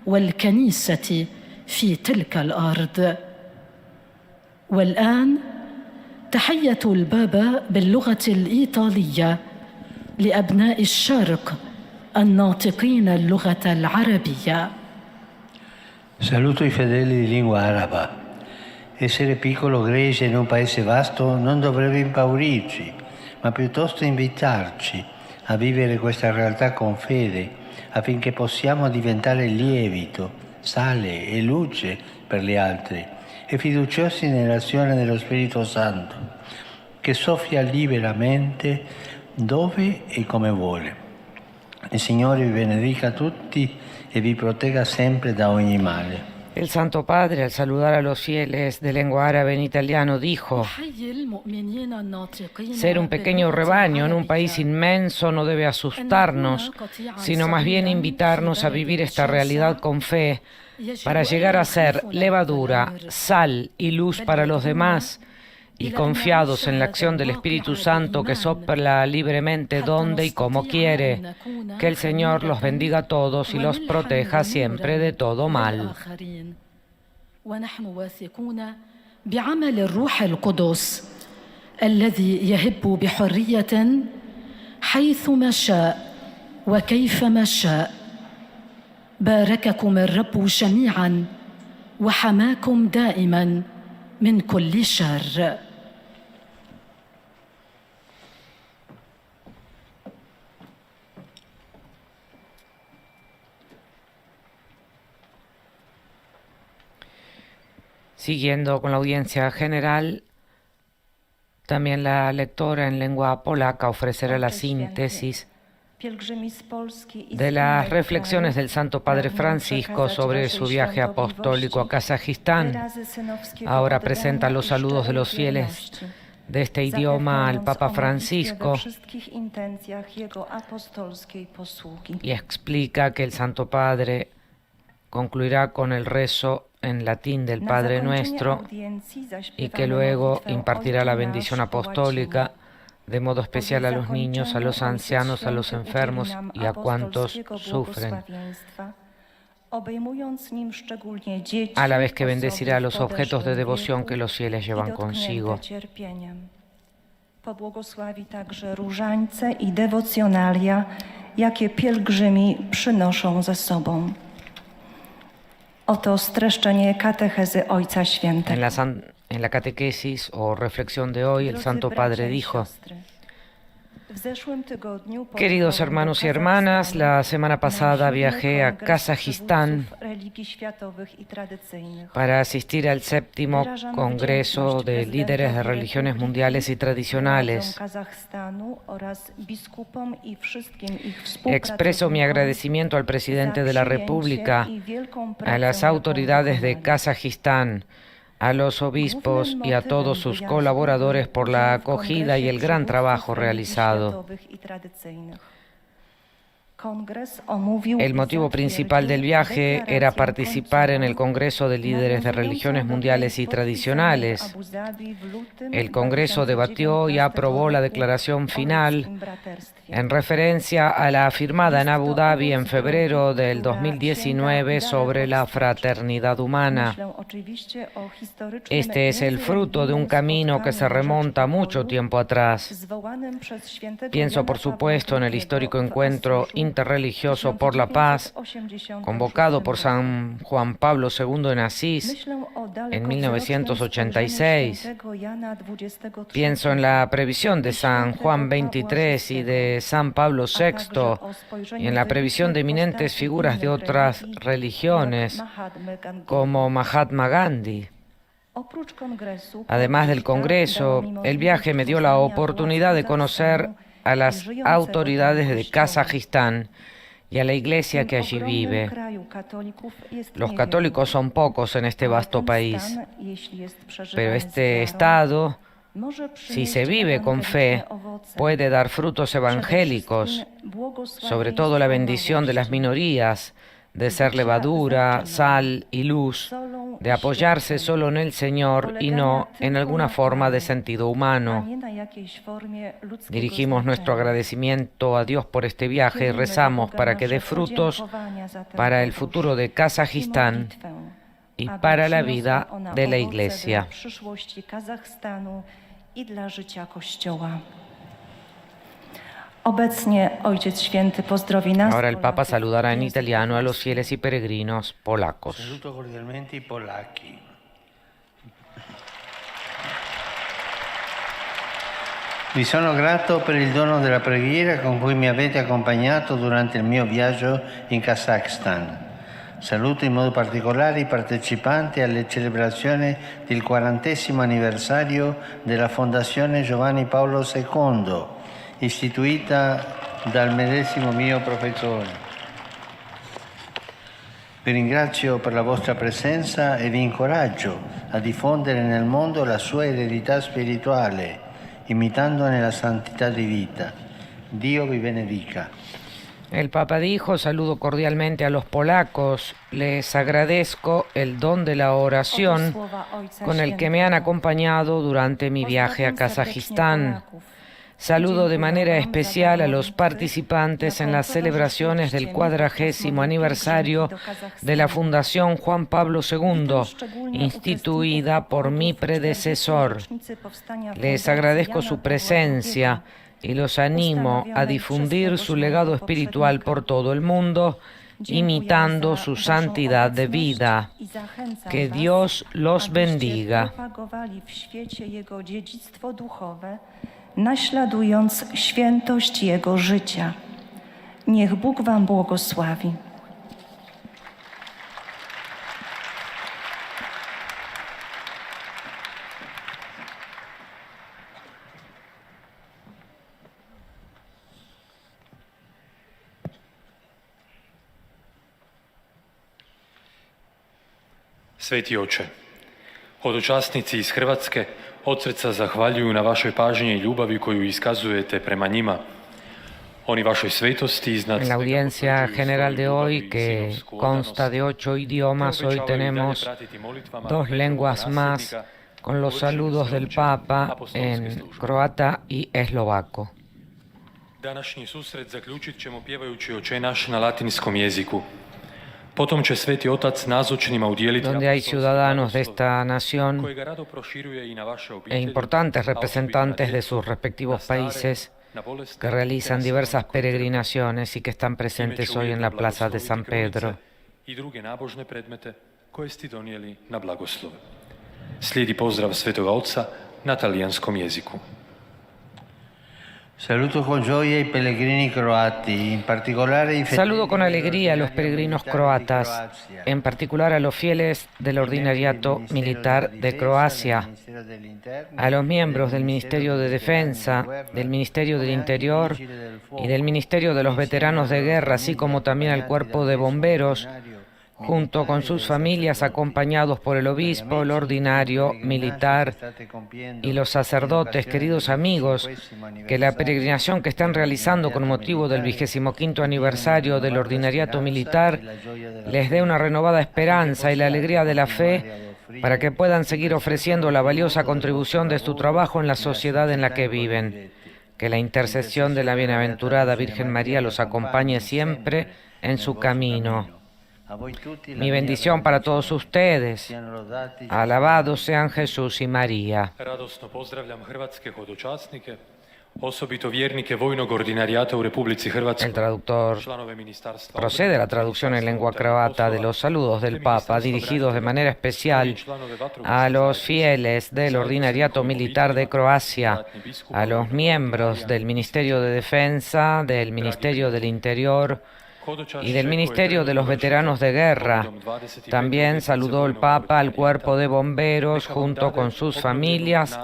والكنيسة في تلك الأرض. والآن تحية البابا باللغة الإيطالية لأبناء الشرق الناطقين اللغة العربية. Saluto i fedeli di lingua araba. Essere piccolo gregge in un paese vasto non dovrebbe impaurirci, ma piuttosto invitarci a vivere questa realtà con fede, affinché possiamo diventare lievito, sale e luce per gli altri, e fiduciosi nell'azione dello Spirito Santo, che soffia liberamente dove e come vuole. Il Signore vi benedica tutti e vi protegga sempre da ogni male. El Santo Padre, al saludar a los fieles de lengua árabe en italiano, dijo: ser un pequeño rebaño en un país inmenso no debe asustarnos, sino más bien invitarnos a vivir esta realidad con fe, para llegar a ser levadura, sal y luz para los demás, y confiados en la acción del Espíritu Santo que sopla libremente donde y como quiere. Que el Señor los bendiga a todos y los proteja siempre de todo mal. ونحن واثقون بعمل الروح القدس الذي يهب بحرية حيثما شاء وكيفما شاء. بارككم الرب جميعا وحماكم دائما من كل شر. Siguiendo con la audiencia general, también la lectora en lengua polaca ofrecerá la síntesis de las reflexiones del Santo Padre Francisco sobre su viaje apostólico a Kazajistán. Ahora presenta los saludos de los fieles de este idioma al Papa Francisco y explica que el Santo Padre concluirá con el rezo en latín del Padre Nuestro y que luego impartirá la bendición apostólica, de modo especial a los niños, a los ancianos, a los enfermos y a cuantos sufren, a la vez que bendecirá a los objetos de devoción que los fieles llevan consigo. Pobłogosławi także różańce i dewocjonalia, jakie pielgrzymi przynoszą ze sobą. Oto streszczenie katechezy Ojca Świętego. En la catequesis o reflexión de hoy, el Santo Padre dijo: queridos hermanos y hermanas, la semana pasada viajé a Kazajistán para asistir al 7º Congreso de Líderes de Religiones Mundiales y Tradicionales. Expreso mi agradecimiento al presidente de la República, a las autoridades de Kazajistán, a los obispos y a todos sus colaboradores por la acogida y el gran trabajo realizado. El motivo principal del viaje era participar en el Congreso de Líderes de Religiones Mundiales y Tradicionales. El Congreso debatió y aprobó la declaración final en referencia a la firmada en Abu Dhabi en febrero del 2019 sobre la fraternidad humana. Este es el fruto de un camino que se remonta mucho tiempo atrás. Pienso, por supuesto, en el histórico encuentro interreligioso por la paz, convocado por San Juan Pablo II en Asís en 1986. Pienso en la previsión de San Juan XXIII y de San Pablo VI, y en la previsión de eminentes figuras de otras religiones, como Mahatma Gandhi. Además del Congreso, el viaje me dio la oportunidad de conocer a las autoridades de Kazajistán y a la iglesia que allí vive. Los católicos son pocos en este vasto país, pero este Estado, si se vive con fe, puede dar frutos evangélicos, sobre todo la bendición de las minorías, de ser levadura, sal y luz, de apoyarse solo en el Señor y no en alguna forma de sentido humano. Dirigimos nuestro agradecimiento a Dios por este viaje y rezamos para que dé frutos para el futuro de Kazajistán y para la vida de la Iglesia. Ahora el Papa saludará en italiano a los fieles y peregrinos polacos. Saluto cordialmente i polacchi. Vi sono grato per il dono della preghiera con cui mi avete accompagnato durante il mio viaggio in Kazakistan. Saluto in modo particolare i partecipanti alle celebrazioni del 40° anniversario della Fondazione Giovanni Paolo II, istituita dal medesimo mio professore. Vi ringrazio per la vostra presenza e vi incoraggio a diffondere nel mondo la sua eredità spirituale, imitandone la santità di vita. Dio vi benedica. El Papa dijo: saludo cordialmente a los polacos, les agradezco el don de la oración con el que me han acompañado durante mi viaje a Kazajistán. Saludo de manera especial a los participantes en las celebraciones del 40º aniversario de la Fundación Juan Pablo II, instituida por mi predecesor. Les agradezco su presencia y los animo a difundir su legado espiritual por todo el mundo, imitando su santidad de vida. Que Dios los bendiga. Naśladując świętość Jego życia. Niech Bóg wam błogosławi. Sveti oče, hodočasnici iz Hrvatske od srca zahvaljuju na vašoj pažnji i ljubavi koju iskazujete prema njima. Oni vašoj svetosti iznad En la audiencia general de hoy, que consta de 8 idiomas, hoy tenemos 2 lenguas más con los saludos del Papa en croata y eslovaco. Današnji susret zaključit ćemo pjevajući Oče naš na latinskom jeziku. Potom će Sveti Otac nazočnima udijeliti donde hay ciudadanos de esta nación kojega rado proširuje i na vaše e obitelji, importantes representantes de sus respectivos países que realizan diversas peregrinaciones y que están presentes hoy en la plaza de San Pedro. I druge nabožne predmete koje ste donijeli na blagoslov. Slijedi pozdrav Svetoga Oca na talijanskom jeziku. Saludo con gioia i pellegrini croati, in particolare i Saludo con alegría a los peregrinos croatas, en particular a los fieles del Ordinariato Militar de Croacia, a los miembros del Ministerio de Defensa, del Ministerio del Interior y del Ministerio de los Veteranos de Guerra, así como también al Cuerpo de Bomberos, junto con sus familias, acompañados por el obispo, el ordinario militar y los sacerdotes. Queridos amigos, que la peregrinación que están realizando con motivo del 25º aniversario del ordinariato militar les dé una renovada esperanza y la alegría de la fe para que puedan seguir ofreciendo la valiosa contribución de su trabajo en la sociedad en la que viven. Que la intercesión de la bienaventurada Virgen María los acompañe siempre en su camino. Mi bendición para todos ustedes. Alabados sean Jesús y María. Radosno pozdravljam hrvatske hodočasnike, osobito vjernike vojnog ordinarijata u Republici Hrvatskoj. El traductor Članove ministarstva procede a la traducción en lengua croata de los saludos del Papa, dirigidos de manera especial a los fieles del Ordinariato Militar de Croacia, a los miembros del Ministerio de Defensa, del Ministerio del Interior y del Ministerio de los Veteranos de Guerra. También saludó el Papa al Cuerpo de Bomberos junto con sus familias,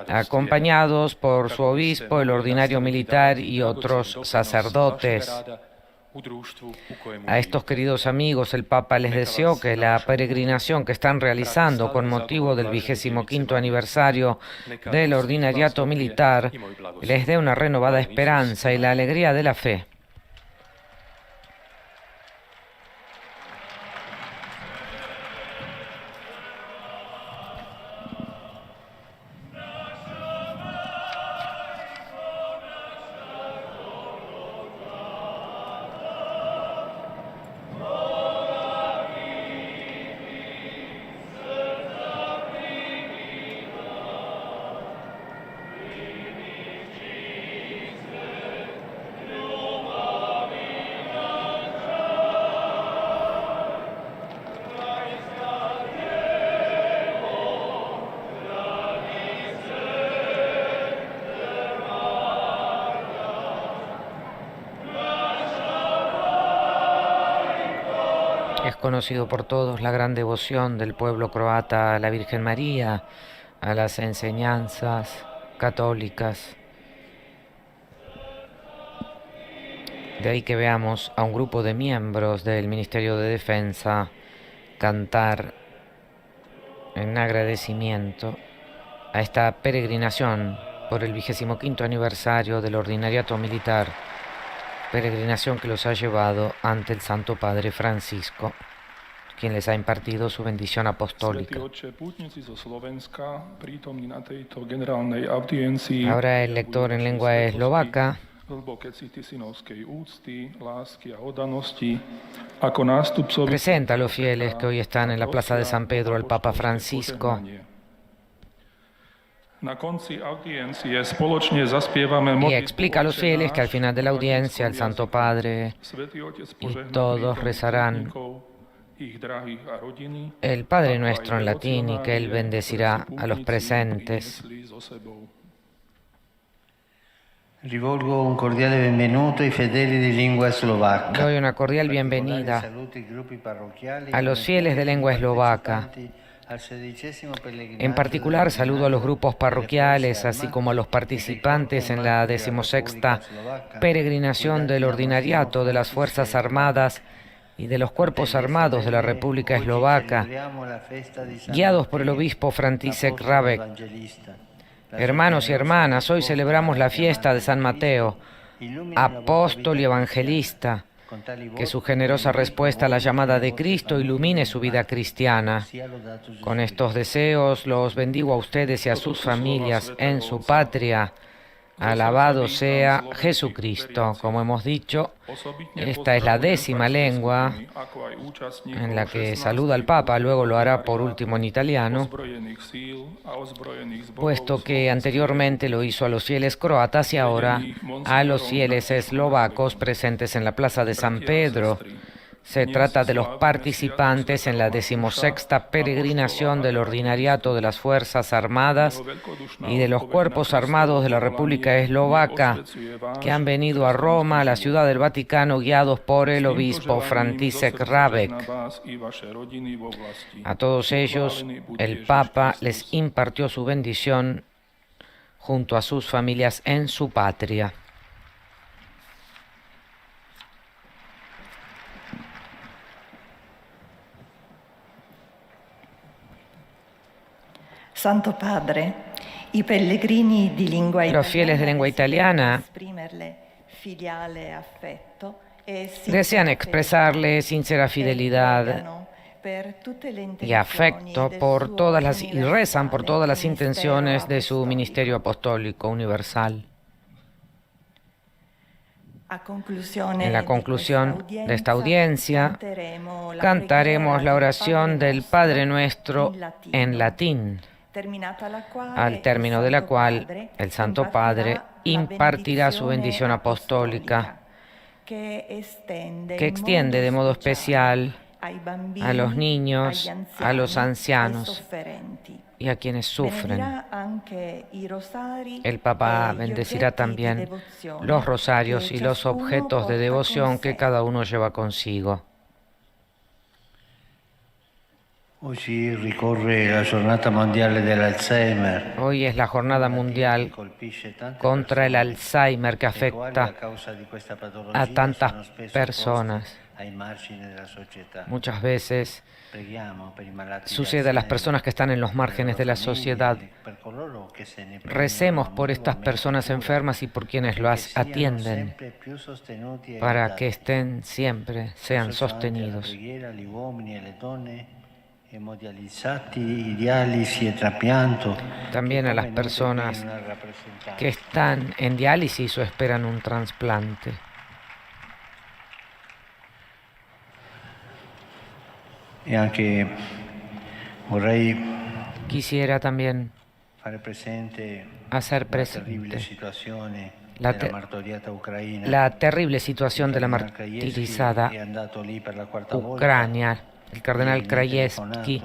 acompañados por su obispo, el ordinario militar y otros sacerdotes. A estos queridos amigos el Papa les deseó que la peregrinación que están realizando con motivo del 25º aniversario del ordinariato militar les dé una renovada esperanza y la alegría de la fe. Es conocido por todos la gran devoción del pueblo croata a la Virgen María, a las enseñanzas católicas. De ahí que veamos a un grupo de miembros del Ministerio de Defensa cantar en agradecimiento a esta peregrinación por el 25º aniversario del ordinariato militar, peregrinación que los ha llevado ante el Santo Padre Francisco, quien les ha impartido su bendición apostólica. Ahora el lector en lengua eslovaca presenta a los fieles que hoy están en la Plaza de San Pedro al Papa Francisco y explica a los fieles que al final de la audiencia el Santo Padre y todos rezarán el Padre Nuestro en latín y que Él bendecirá a los presentes. Rivolgo un cordiale benvenuto ai fedeli di lingua slovacca. Doy una cordial bienvenida a los fieles de lengua eslovaca. En particular, saludo a los grupos parroquiales, así como a los participantes en la 16ª peregrinación del ordinariato de las Fuerzas Armadas y de los Cuerpos Armados de la República Eslovaca, guiados por el obispo František Hrabek. Hermanos y hermanas, hoy celebramos la fiesta de San Mateo, apóstol y evangelista. Que su generosa respuesta a la llamada de Cristo ilumine su vida cristiana. Con estos deseos los bendigo a ustedes y a sus familias en su patria. Alabado sea Jesucristo. Como hemos dicho, esta es la 10ª lengua en la que saluda al Papa, luego lo hará por último en italiano, puesto que anteriormente lo hizo a los fieles croatas y ahora a los fieles eslovacos presentes en la Plaza de San Pedro. Se trata de los participantes en la 16ª peregrinación del ordinariato de las Fuerzas Armadas y de los Cuerpos Armados de la República Eslovaca, que han venido a Roma, a la Ciudad del Vaticano, guiados por el obispo František Hrabek. A todos ellos, el Papa les impartió su bendición junto a sus familias en su patria. Santo Padre, i pellegrini di lingua Los fieles de lengua italiana desean expresarle sincera fidelidad y afecto por todas y rezan por todas las intenciones de su ministerio apostólico universal. En la conclusión de esta audiencia, cantaremos la oración del Padre Nuestro en latín, al término de la cual el Santo Padre impartirá su bendición apostólica, que extiende de modo especial a los niños, a los ancianos y a quienes sufren. El Papa bendecirá también los rosarios y los objetos de devoción que cada uno lleva consigo. Oggi ricorre la giornata mondiale dell'Alzheimer. Hoy es la jornada mundial contra el Alzheimer que afecta a tantas personas. Muchas veces sucede a las personas que están en los márgenes de la sociedad. Recemos por estas personas enfermas y por quienes las atienden, para que sean sostenidos. También a las personas que están en diálisis o esperan un trasplante. Quisiera también hacer presente la terrible situación de la martirizada Ucrania. El cardenal Krajewski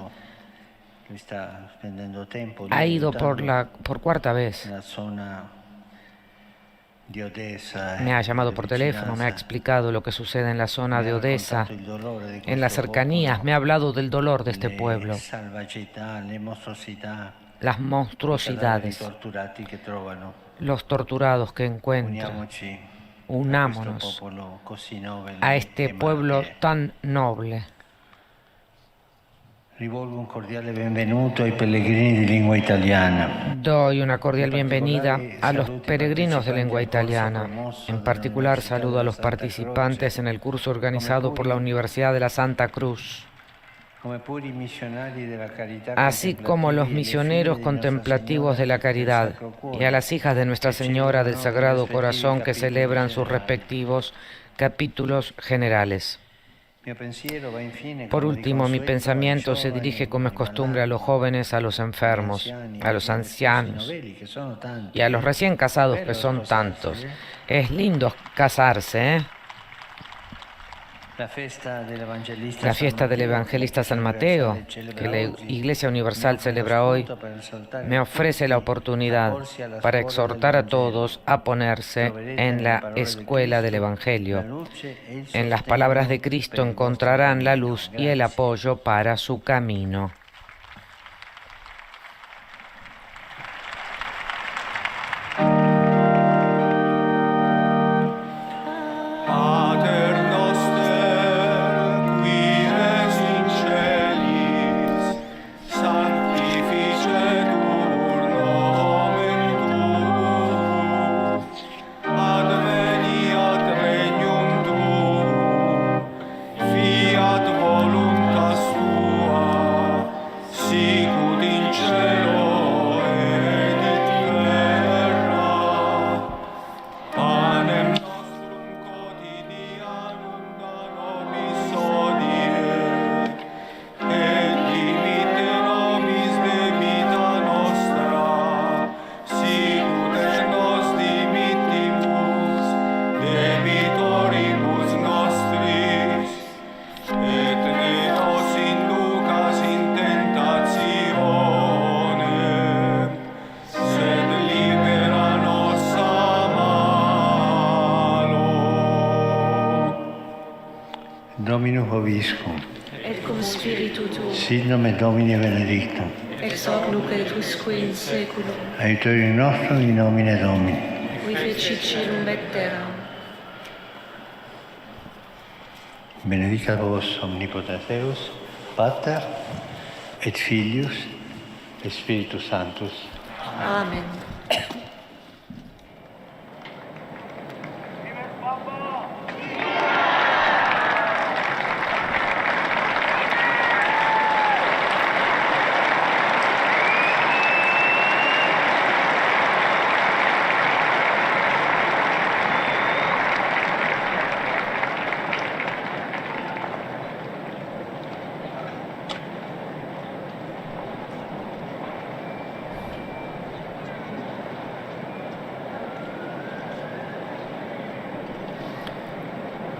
ha ido por cuarta vez. Me ha llamado por teléfono, me ha explicado lo que sucede en la zona de Odessa, en las cercanías, me ha hablado del dolor de este pueblo, las monstruosidades, los torturados que encuentran. unámonos a este pueblo tan noble. Rivolgo un cordiale benvenuto ai pellegrini di lingua italiana. Doy una cordial bienvenida a los peregrinos de lengua italiana. En particular, saludo a los participantes en el curso organizado por la Universidad de la Santa Cruz, así como los misioneros contemplativos de la caridad y a las hijas de Nuestra Señora del Sagrado Corazón que celebran sus respectivos capítulos generales. Por último, mi pensamiento se dirige, como es costumbre, a los jóvenes, a los enfermos, a los ancianos y a los recién casados, que son tantos. Es lindo casarse, ¿eh? La fiesta del evangelista San Mateo, que la Iglesia Universal celebra hoy, me ofrece la oportunidad para exhortar a todos a ponerse en la escuela del Evangelio. En las palabras de Cristo encontrarán la luz y el apoyo para su camino. Dominus vobiscum. Et cum spiritu tuo. Sit nomen Domini benedictum. Ex hoc nunc et usque in saeculum. Aiutorium nostrum in nomine Domini. Qui fecit caelum et terram. Benedicat vos omnipotens Deus, Pater et Filius et Spiritus Sanctus. Amen.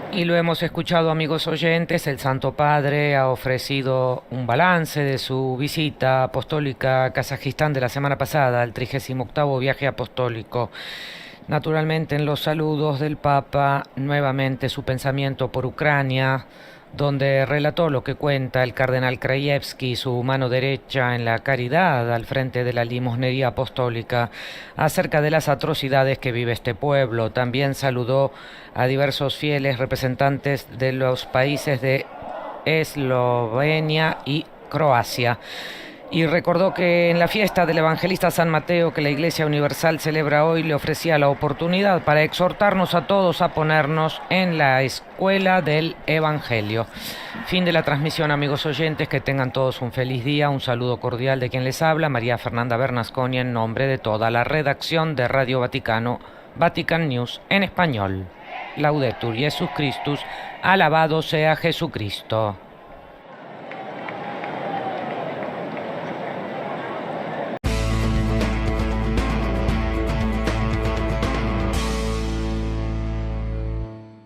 Y lo hemos escuchado, amigos oyentes, el Santo Padre ha ofrecido un balance de su visita apostólica a Kazajistán de la semana pasada, el 38º viaje apostólico. Naturalmente, en los saludos del Papa, nuevamente su pensamiento por Ucrania, donde relató lo que cuenta el cardenal Krajewski, su mano derecha en la caridad al frente de la limosnería apostólica, acerca de las atrocidades que vive este pueblo. También saludó a diversos fieles representantes de los países de Eslovenia y Croacia. Y recordó que en la fiesta del evangelista San Mateo, que la Iglesia Universal celebra hoy, le ofrecía la oportunidad para exhortarnos a todos a ponernos en la escuela del Evangelio. Fin de la transmisión, amigos oyentes, que tengan todos un feliz día. Un saludo cordial de quien les habla, María Fernanda Bernasconi, en nombre de toda la redacción de Radio Vaticano, Vatican News en español. Laudetur Jesus Christus, alabado sea Jesucristo.